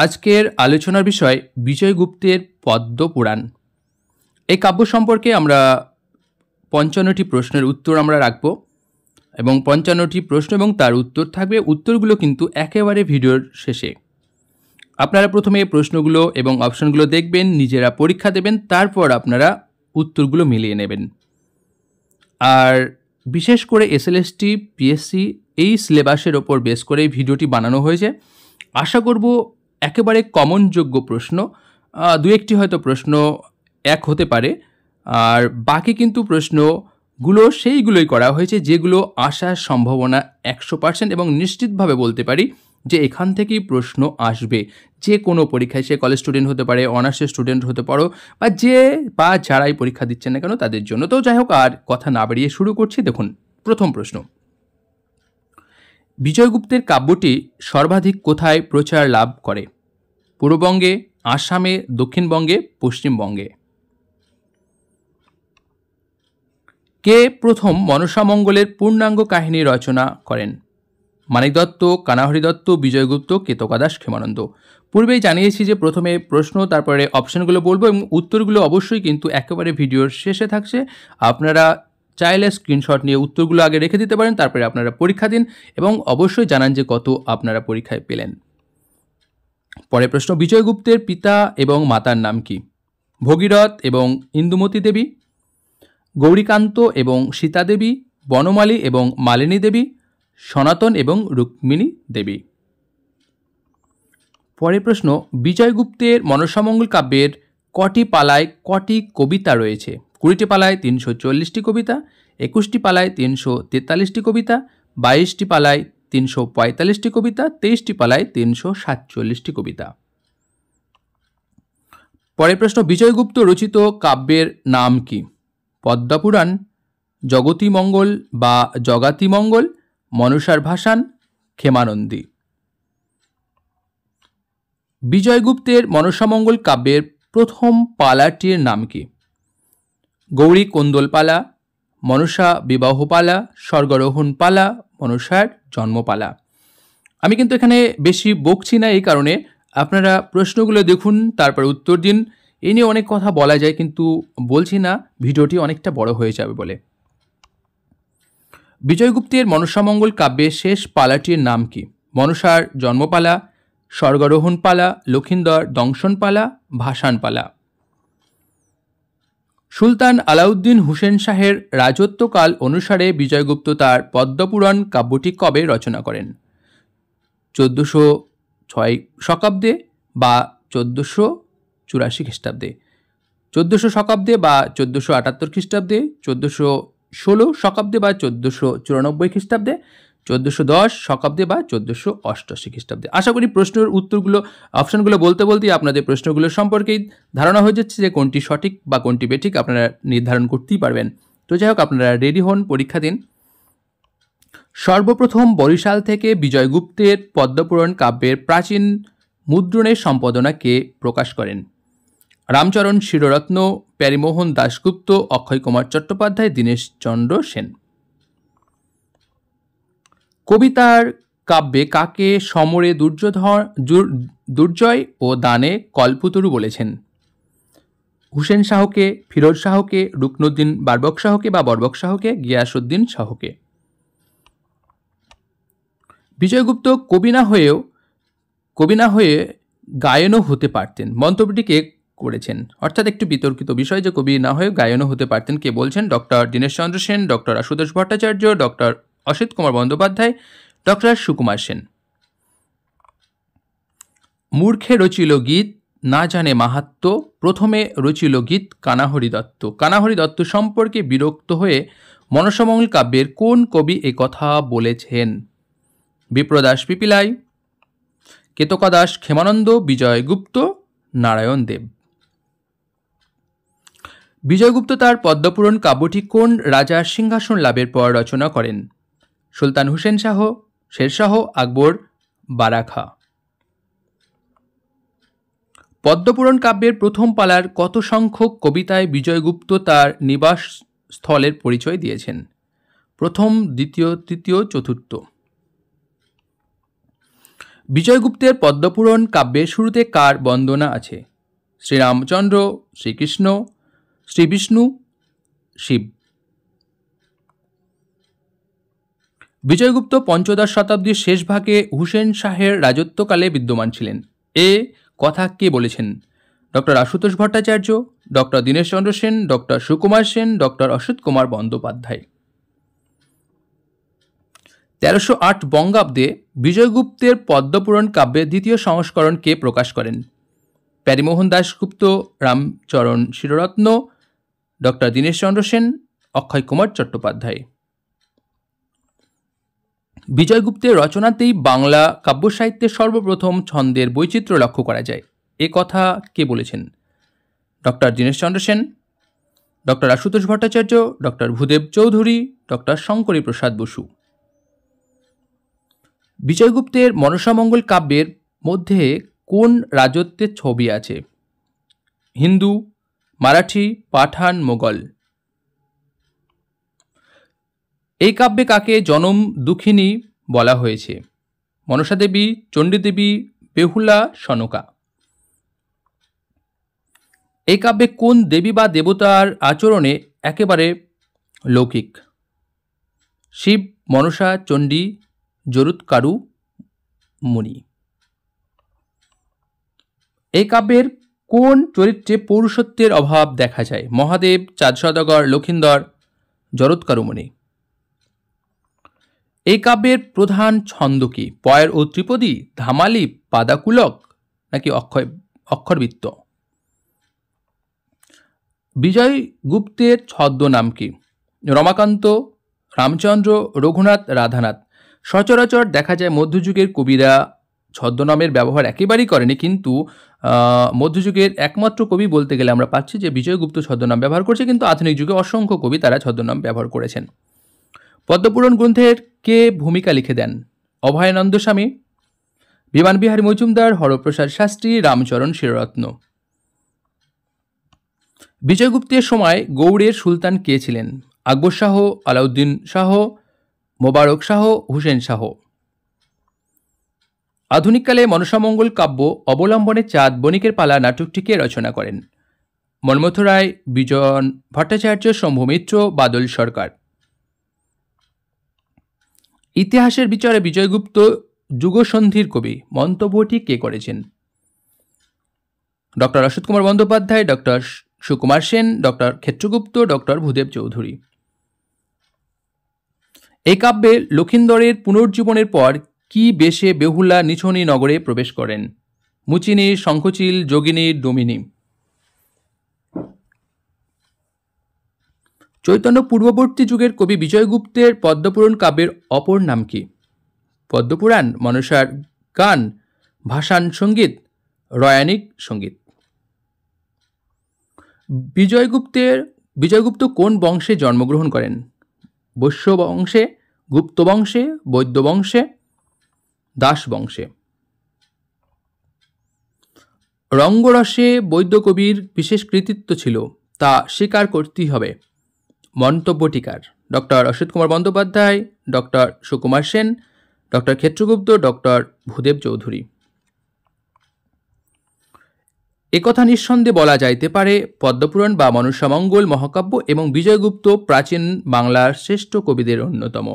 আজকের আলোচনার বিষয় বিজয়গুপ্তের পদ্মপুরাণ। এই কাব্য সম্পর্কে আমরা ৫৫টি প্রশ্নের উত্তর আমরা রাখব এবং ৫৫টি প্রশ্ন এবং তার উত্তর থাকবে। উত্তরগুলো কিন্তু একেবারে ভিডিওর শেষে। আপনারা প্রথমে প্রশ্নগুলো এবং অপশনগুলো দেখবেন, নিজেরা পরীক্ষা দেবেন, তারপর আপনারা উত্তরগুলো মিলিয়ে নেবেন। আর বিশেষ করে এসএলএসটি, পিএসসি এই সিলেবাসের ওপর বেস করে এই ভিডিওটি বানানো হয়েছে। আশা করব একেবারে কমনযোগ্য প্রশ্ন, দু একটি হয়তো প্রশ্ন এক হতে পারে, আর বাকি কিন্তু প্রশ্নগুলো সেইগুলোই করা হয়েছে যেগুলো আসার সম্ভাবনা 100% এবং নিশ্চিতভাবে বলতে পারি যে এখান থেকেই প্রশ্ন আসবে। যে কোনো পরীক্ষায়, সে কলেজ স্টুডেন্ট হতে পারে, অনার্সের স্টুডেন্ট হতে পারো, বা যারাই পরীক্ষা দিচ্ছেন না কেন তাদের জন্য। তো যাই হোক, আর কথা না বাড়িয়ে শুরু করছি। দেখুন, প্রথম প্রশ্ন, বিজয়গুপ্তের কাব্যটি সর্বাধিক কোথায় প্রচার লাভ করে? পূর্ববঙ্গে, আসামে, দক্ষিণবঙ্গে, পশ্চিমবঙ্গে? কে প্রথম মনসামঙ্গলের পূর্ণাঙ্গ কাহিনী রচনা করেন? মানিক দত্ত, কানাহরি দত্ত, বিজয়গুপ্ত, কেতকাদাস, ক্ষেমানন্দ। পূর্বেই জানিয়েছি যে প্রথমে প্রশ্ন, তারপরে অপশনগুলো বলবো এবং উত্তরগুলো অবশ্যই কিন্তু একেবারে ভিডিওর শেষে থাকছে। আপনারা চাইলে স্ক্রিনশট নিয়ে উত্তরগুলো আগে রেখে দিতে পারেন, তারপরে আপনারা পরীক্ষা দিন এবং অবশ্যই জানান যে কত আপনারা পরীক্ষায় পেলেন। পরের প্রশ্ন, বিজয়গুপ্তের পিতা এবং মাতার নাম কি? ভগীরথ এবং ইন্দুমতী দেবী, গৌরীকান্ত এবং সীতা দেবী, বনমালী এবং মালিনী দেবী, সনাতন এবং রুক্মিণী দেবী। পরের প্রশ্ন, বিজয়গুপ্তের মনসামঙ্গল কাব্যের কটি পালায় কটি কবিতা রয়েছে? 20টি পালায় 340টি কবিতা, 21টি পালায় 343টি কবিতা, 22টি পালায় 345টি কবিতা, 23টি পালায় 347টি কবিতা। পরের প্রশ্ন, বিজয়গুপ্ত রচিত কাব্যের নাম কি? পদ্মপুরাণ, জগতীমঙ্গল বা জগাতিমঙ্গল, মনসার ভাসান, ক্ষেমানন্দী। বিজয়গুপ্তের মনসামঙ্গল কাব্যের প্রথম পালাটির নাম কি? গৌরী কোন্দল পালা, মনসা বিবাহ পালা, স্বর্গারোহণ পালা, মনসার জন্মপালা। আমি কিন্তু এখানে বেশি বকছি না, এই কারণে আপনারা প্রশ্নগুলো দেখুন, তারপর উত্তর দিন। এই নিয়ে অনেক কথা বলা যায়, কিন্তু বলছি না, ভিডিওটি অনেকটা বড় হয়ে যাবে বলে। বিজয়গুপ্তের মনসামঙ্গল কাব্যের শেষ পালাটির নাম কি? মনসার জন্মপালা, স্বর্গারোহণ পালা, লক্ষিন্দর দংশন পালা, ভাসান পালা। সুলতান আলাউদ্দিন হুসেন শাহের রাজত্বকাল অনুসারে বিজয়গুপ্ত তার পদ্মপুরাণ কাব্যটি কবে রচনা করেন? 1406 শকাব্দে বা 1484 খ্রিস্টাব্দে, 1400 শকাব্দে বা 1478 খ্রিস্টাব্দে, 1416 শকাব্দে বা 1494 খ্রিস্টাব্দে, 1410 শকাব্দে বা 1488 খ্রিস্টাব্দে। আশা করি প্রশ্নের উত্তরগুলো, অপশনগুলো বলতে বলতেই আপনাদের প্রশ্নগুলো সম্পর্কেই ধারণা হয়ে যাচ্ছে যে কোনটি সঠিক বা কোনটি বেঠিক আপনারা নির্ধারণ করতেই পারবেন। তো যাই হোক, আপনারা রেডি হন, পরীক্ষা দিন। সর্বপ্রথম বরিশাল থেকে বিজয়গুপ্তের পদ্মপুরাণ কাব্যের প্রাচীন মুদ্রণের সম্পাদনা কে প্রকাশ করেন? রামচরণ শিররত্ন, প্যারীমোহন দাশগুপ্ত, অক্ষয় কুমার চট্টোপাধ্যায়, দীনেশচন্দ্র সেন। কবিতার কাব্যে কাকে সমরে দুর্জয় ও দানে কল্পতরু বলেছেন? হুসেন শাহকে, ফিরোজ শাহকে, রুকনুদ্দিন বার্বক শাহকে বা বর্বক শাহকে, গিয়াসউদ্দিন শাহকে। বিজয়গুপ্ত কবি না হয়ে গায়নও হতে পারতেন, মন্তব্যটি কে করেছেন? অর্থাৎ একটু বিতর্কিত বিষয় যে কবি না হয়ে গায়নও হতে পারতেন। কে বলছেন? Doctor Dineshchandra Sen, doctor Ashutosh Bhattacharya, doctor Asit Kumar Bandyopadhyay, doctor Sukumar Sen. মূর্খে রচিল গীত, না জানে মাহাত্ম্য, প্রথমে রচিল গীত কানাহরি দত্ত। কানাহরি দত্ত সম্পর্কে বিরক্ত হয়ে মনসামঙ্গল কাব্যের কোন কবি এ কথা বলেছেন? বিপ্রদাস পিপিলাই, কেতকাদাস ক্ষেমানন্দ, বিজয়গুপ্ত, নারায়ণ দেব। বিজয়গুপ্ত তার পদ্মপুরাণ কাব্যটি কোন রাজার সিংহাসন লাভের পর রচনা করেন? সুলতান হুসেন শাহ, শেরশাহ, আকবর, বারাখা। পদ্মপুরাণ কাব্যের প্রথম পালার কত সংখ্যক কবিতায় বিজয়গুপ্ত তার নিবাস স্থলের পরিচয় দিয়েছেন? প্রথম, দ্বিতীয়, তৃতীয়, চতুর্থ। বিজয়গুপ্তের পদ্মপুরাণ কাব্যের শুরুতে কার বন্দনা আছে? শ্রীরামচন্দ্র, শ্রীকৃষ্ণ, শ্রীবিষ্ণু, শিব। বিজয়গুপ্ত পঞ্চদশ শতাব্দীর শেষ ভাগে হুসেন শাহের রাজত্বকালে বিদ্যমান ছিলেন। এ কথা কে বলেছেন? Doctor Ashutosh Bhattacharya, doctor Dineshchandra Sen, doctor Sukumar Sen, doctor Asit Kumar Bandyopadhyay. 1308 বঙ্গাব্দে বিজয়গুপ্তের পদ্মপুরাণ কাব্যের দ্বিতীয় সংস্করণ কে প্রকাশ করেন? প্যারীমোহন দাশগুপ্ত, রামচরণ শিররত্ন, ডক্টর দীনেশচন্দ্র সেন, অক্ষয় কুমার চট্টোপাধ্যায়। বিজয়গুপ্তের রচনাতেই বাংলা কাব্য সাহিত্যে সর্বপ্রথম ছন্দের বৈচিত্র্য লক্ষ্য করা যায়। এ কথা কে বলেছেন? Doctor Dineshchandra Sen, doctor Ashutosh Bhattacharya, doctor Bhudev Chowdhury, doctor Shankari Prasad Basu. বিজয়গুপ্তের মনসামঙ্গল কাব্যের মধ্যে কোন রাজত্বের ছবি আছে? হিন্দু, মারাঠি, পাঠান, মোগল। এই কাব্যে কাকে জনম দুঃখিনী বলা হয়েছে? মনসা দেবী, চণ্ডীদেবী, বেহুলা, সনকা। এই কাব্যে কোন দেবী বা দেবতার আচরণে একেবারে লৌকিক? শিব, মনসা, চণ্ডী, জরুৎকারু, মুনি। এই কাব্যের কোন চরিত্রে পৌরুষত্বের অভাব দেখা যায়? মহাদেব, চাঁদ সওদাগর, লক্ষিন্দর, জরৎকারুমণি। এই কাব্যের প্রধান ছন্দ কি? পয়ের ও ত্রিপদী, ধামালি, পাদাকুলক নাকি অক্ষরবৃত্ত? বিজয়গুপ্তের ছদ্মনাম কি? রমাকান্ত, রামচন্দ্র, রঘুনাথ, রাধানাথ। সচরাচর দেখা যায় মধ্যযুগের কবিরা ছদ্মনামের ব্যবহার একেবারেই করেনি, কিন্তু মধ্যযুগের একমাত্র কবি বলতে গেলে আমরা পাচ্ছি যে বিজয়গুপ্ত ছদ্মনাম ব্যবহার করছে, কিন্তু আধুনিক যুগে অসংখ্য কবি তারা ছদ্মনাম ব্যবহার করেছেন। পদ্মপুরাণ গ্রন্থের কে ভূমিকা লিখে দেন? অভয়ানন্দ স্বামী, বিমান বিহারী মজুমদার, হরপ্রসাদ শাস্ত্রী, রামচরণ শিররত্ন। বিজয়গুপ্তের সময় গৌড়ের সুলতান কে ছিলেন? আকবর শাহ, আলাউদ্দিন শাহ, মোবারক শাহ, হুসেন শাহ। আধুনিককালে মনসামঙ্গল কাব্য অবলম্বনে চাঁদ বণিকের পালা নাটকটি কে রচনা করেন? মন্মথ রায়, বিজন ভট্টাচার্য, শম্ভু মিত্র, বাদল সরকার। ইতিহাসের বিচারে বিজয়গুপ্ত যুগসন্ধির কবি মন্তব্যটি কে করেছেন? Doctor Asit Kumar Bandyopadhyay, doctor Sukumar Sen, doctor Kshetragupta, doctor Bhudev Chowdhury. এই কাব্যে লক্ষিন্দরের পুনর্জীবনের পর কি বেশে বেহুলা নিছনি নগরে প্রবেশ করেন? মুচিনী, শঙ্খচিল, যোগিনী, ডোমিনী। চৈতন্য পূর্ববর্তী যুগের কবি বিজয়গুপ্তের পদ্মপুরাণ কাব্যের অপর নাম কি? পদ্মপুরাণ, মনসার গান, ভাসান সঙ্গীত, রয়ানিক সঙ্গীত। বিজয়গুপ্ত কোন বংশে জন্মগ্রহণ করেন? বৈশ্য বংশে, গুপ্ত বংশে, বৈদ্য বংশে, দাস বংশে। রঙ্গরসে বৈদ্য কবির বিশেষ কৃতিত্ব ছিল, তা স্বীকার করতেই হবে। মন্তব্যটিকার doctor Asit Kumar Bandyopadhyay, doctor Sukumar Sen, doctor Kshetragupta, doctor Bhudev Chowdhury. একথা নিঃসন্দেহে বলা যাইতে পারে পদ্মপুরাণ বা মনসামঙ্গল মহাকাব্য এবং বিজয়গুপ্ত প্রাচীন বাংলার শ্রেষ্ঠ কবিদের অন্যতম।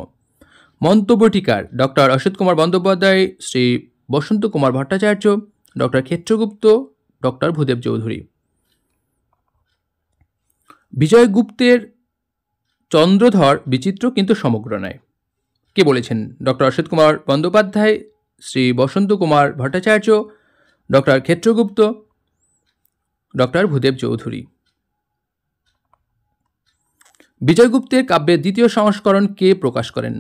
মন্তব্যটিকার doctor Asit Kumar Bandyopadhyay, Shri Basanta Kumar Bhattacharya, doctor Kshetragupta, doctor Bhudev Chowdhury. বিজয়গুপ্তের চন্দ্রধর বিচিত্র কিন্তু সমগ্র নয়, কে বলেছেন? Doctor Asit Kumar Bandyopadhyay, Shri Basanta Kumar Bhattacharya, doctor Kshetragupta, doctor Bhudev Chowdhury. বিজয়গুপ্তের কাব্যের দ্বিতীয় সংস্করণ কে প্রকাশ করেন?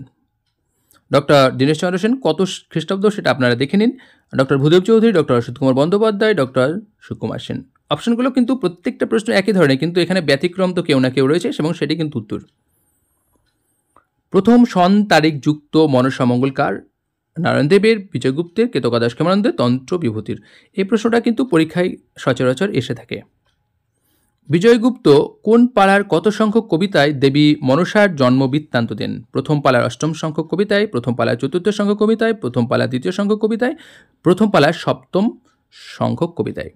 ডক্টর দীনেশচন্দ্র সেন। কত খ্রিস্টাব্দ সেটা আপনারা দেখে নিন। Doctor Bhudev Chowdhury, doctor Asit Kumar Bandyopadhyay, doctor Sukumar Sen. অপশনগুলো কিন্তু প্রত্যেকটা প্রশ্ন একই ধরনের, কিন্তু এখানে ব্যতিক্রম তো কেউ না কেউ রয়েছে এবং সেটি কিন্তু উত্তর। প্রথম সন তারিখ যুক্ত মনসামঙ্গল কার? নারায়ণ দেবের, বিজয়গুপ্তের, কেতকাদাস ক্ষেমানন্দের, তন্ত্র বিভূতির। এই প্রশ্নটা কিন্তু পরীক্ষায় সচরাচর এসে থাকে। বিজয়গুপ্ত কোন পালার কত সংখ্যক কবিতায় দেবী মনসার জন্ম বৃত্তান্ত দেন? প্রথম পালার অষ্টম সংখ্যক কবিতায়, প্রথম পালার চতুর্থ সংখ্যক কবিতায়, প্রথম পালার দ্বিতীয় সংখ্যক কবিতায়, প্রথম পালার সপ্তম সংখ্যক কবিতায়।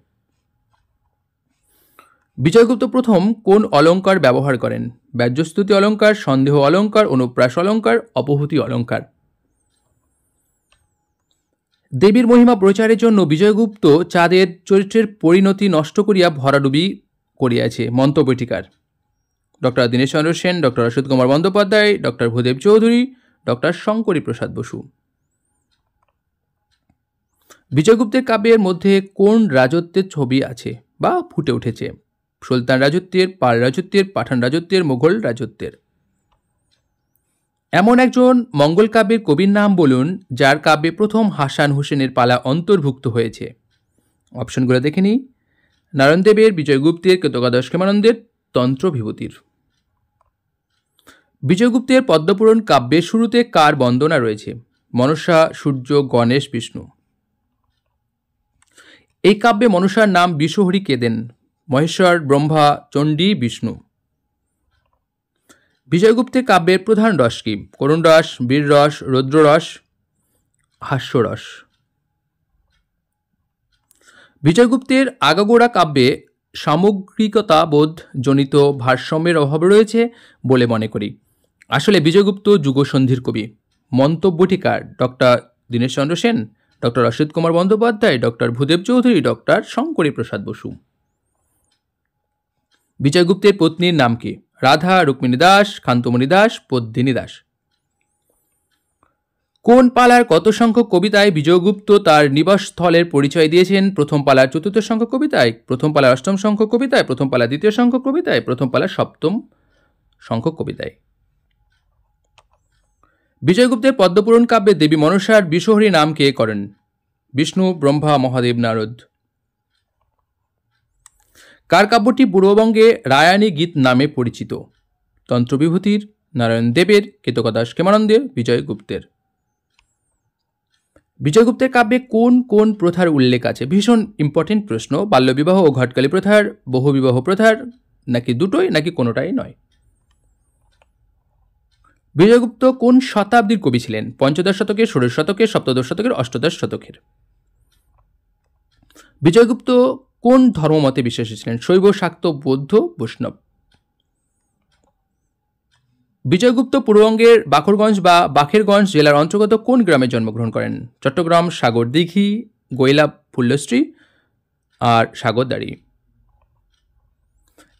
বিজয়গুপ্ত প্রথম কোন অলঙ্কার ব্যবহার করেন? ব্যাজ্যস্তুতি অলঙ্কার, সন্দেহ অলঙ্কার, অনুপ্রাস অলঙ্কার, অপভূতি অলঙ্কার। দেবীর মহিমা প্রচারের জন্য বিজয়গুপ্ত চাঁদের চরিত্রের পরিণতি নষ্ট করিয়া ভরাডুবি করিয়াছে। মন্তব্যটিকার doctor Dineshchandra Sen, doctor Asit Kumar Bandyopadhyay, doctor Bhudev Chowdhury, doctor Shankari Prasad Basu. বিজয়গুপ্তের কাব্যের মধ্যে কোন রাজত্বের ছবি আছে বা ফুটে উঠেছে? সুলতান রাজত্বের, পাল রাজত্বের, পাঠান রাজত্বের, মুঘল রাজত্বের। এমন একজন মঙ্গল কাব্যের কবির নাম বলুন যার কাব্যে প্রথম হাসান হোসেনের পালা অন্তর্ভুক্ত হয়েছে। অপশনগুলো দেখে নিই। নারায়ণ দেবের, বিজয়গুপ্তের, কেতকাদাস ক্ষেমানন্দের, তন্ত্র বিভূতির। বিজয়গুপ্তের পদ্মপুরাণ কাব্যের শুরুতে কার বন্দনা রয়েছে? মনসা, সূর্য, গণেশ, বিষ্ণু। এই কাব্যে মনসার নাম বিশ্বহরি কে দেন? মহেশ্বর, ব্রহ্মা, চণ্ডী, বিষ্ণু। বিজয়গুপ্তের কাব্যের প্রধান রস কি? করুণ রস, বীর রস, রৌদ্ররস, হাস্যরস। বিজয়গুপ্তের আগাগোড়া কাব্যে সামগ্রিকতাবোধ জনিত ভারসাম্যের অভাব রয়েছে বলে মনে করি। আসলে বিজয়গুপ্ত যুগসন্ধির কবি। মন্তব্যটিকার doctor Dineshchandra Sen, doctor Asit Kumar Bandyopadhyay, doctor Bhudev Chowdhury, doctor Shankari Prasad Basu. বিজয়গুপ্তের পত্নীর নাম কি? রাধা, রুক্মিণী দাস, কান্তমণি দাস, পদ্মিনী দাস। কোন পালার কত সংখ্যক কবিতায় বিজয়গুপ্ত তার নিবাসস্থলের পরিচয় দিয়েছেন? প্রথম পালার চতুর্থ সংখ্যক কবিতায়, প্রথম পালার অষ্টম সংখ্যক কবিতায়, প্রথম পালার দ্বিতীয় সংখ্যক কবিতায়, প্রথম পালার সপ্তম সংখ্যক কবিতায়। বিজয়গুপ্তের পদ্মপুরাণ কাব্যে দেবী মনসার বিশ্বহরি নাম কে করেন? বিষ্ণু, ব্রহ্মা, মহাদেব, নারদ। কার কাব্যটি পূর্ববঙ্গে রায়ানী গীত নামে পরিচিত? তন্ত্রবিভূতির, নারায়ণ দেবের, কেতকাদাস ক্ষেমানন্দের, বিজয়গুপ্তের। বিজয়গুপ্তের কাব্যে কোন কোন প্রথার উল্লেখ আছে? ভীষণ ইম্পর্টেন্ট প্রশ্ন। বাল্যবিবাহ ও ঘটকালী প্রথার, বহুবিবাহ প্রথার, নাকি দুটোই, নাকি কোনোটাই নয়? বিজয়গুপ্ত কোন শতাব্দীর কবি ছিলেন? পঞ্চদশ শতকের, ষোড়শ শতকের, সপ্তদশ শতকের, অষ্টাদশ শতকের। বিজয়গুপ্ত কোন ধর্মমতে বিশ্বাসী ছিলেন? শৈব, শাক্ত, বৌদ্ধ, বৈষ্ণব। বিজয়গুপ্ত পূর্ববঙ্গের বাখরগঞ্জ বা বাখেরগঞ্জ জেলার অন্তর্গত কোন গ্রামে জন্মগ্রহণ করেন? চট্টগ্রাম, সাগরদিঘি, গৈলা, ফুল্লশ্রী আর সাগরদাড়ি।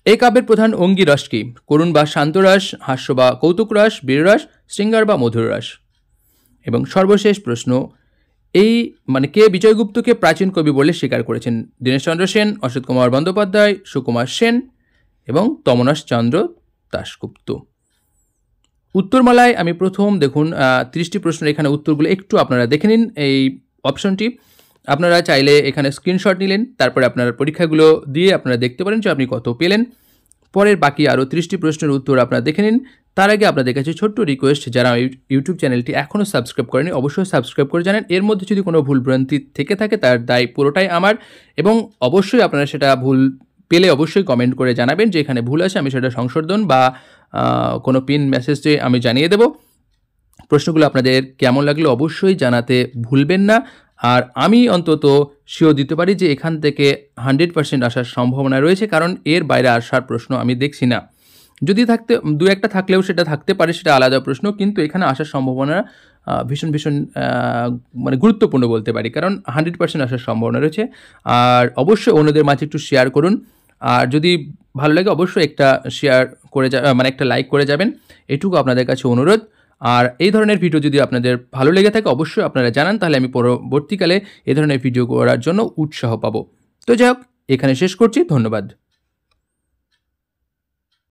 এই কাব্যের প্রধান অঙ্গী রস কি? করুণ বা শান্তরস, হাস্য বা কৌতুক রস, বীররস, শৃঙ্গার বা মধুর রস। এবং সর্বশেষ প্রশ্ন, এই কে বিজয়গুপ্তকে প্রাচীন কবি বলে স্বীকার করেছেন? দীনেশচন্দ্র সেন, অসিত কুমার বন্দ্যোপাধ্যায়, সুকুমার সেন এবং তমনাশ চন্দ্র দাশগুপ্ত। উত্তরমালায় আমি প্রথম দেখুন 30টি প্রশ্নের এখানে উত্তরগুলো একটু আপনারা দেখে নিন। এই অপশনটি আপনারা চাইলে এখানে স্ক্রিনশট নিলেন, তারপরে আপনার পরীক্ষাগুলো দিয়ে আপনারা দেখতে পারেন যে আপনি কত পেলেন। পরের বাকি আরও 30টি প্রশ্নের উত্তর আপনারা দেখে নিন। তার আগে আপনাদের কাছে ছোট্ট রিকোয়েস্ট, যারা ইউটিউব চ্যানেলটি এখনও সাবস্ক্রাইব করেনি অবশ্যই সাবস্ক্রাইব করে জানেন। এর মধ্যে যদি কোনো ভুলভ্রান্তি থেকে থাকে তার দায় পুরোটাই আমার, এবং অবশ্যই আপনারা সেটা ভুল পেলে অবশ্যই কমেন্ট করে জানাবেন যে এখানে ভুল আছে, আমি সেটা সংশোধন বা কোনো পিন মেসেজে আমি জানিয়ে দেব। প্রশ্নগুলো আপনাদের কেমন লাগলো অবশ্যই জানাতে ভুলবেন না। আর আমি অন্তত শিওর দিতে পারি যে এখান থেকে 100% আসার সম্ভাবনা রয়েছে, কারণ এর বাইরে আসার প্রশ্ন আমি দেখছি না। যদি থাকতে দু একটা থাকলেও সেটা থাকতে পারে, সেটা আলাদা প্রশ্ন, কিন্তু এখানে আসার সম্ভাবনা ভীষণ গুরুত্বপূর্ণ বলতে পারি, কারণ 100% আসার সম্ভাবনা রয়েছে। আর অবশ্যই অন্যদের মাঝে একটু শেয়ার করুন, আর যদি ভালো লাগে অবশ্যই একটা শেয়ার করে একটা লাইক করে যাবেন, এটুকু আপনাদের কাছে অনুরোধ। আর এই ধরনের ভিডিও যদি আপনাদের ভালো লেগে থাকে অবশ্যই আপনারা জানান, তাহলে আমি পরবর্তীকালে এই ধরনের ভিডিও করার জন্য উৎসাহ পাবো। তো যাই হোক, এখানে শেষ করছি, ধন্যবাদ।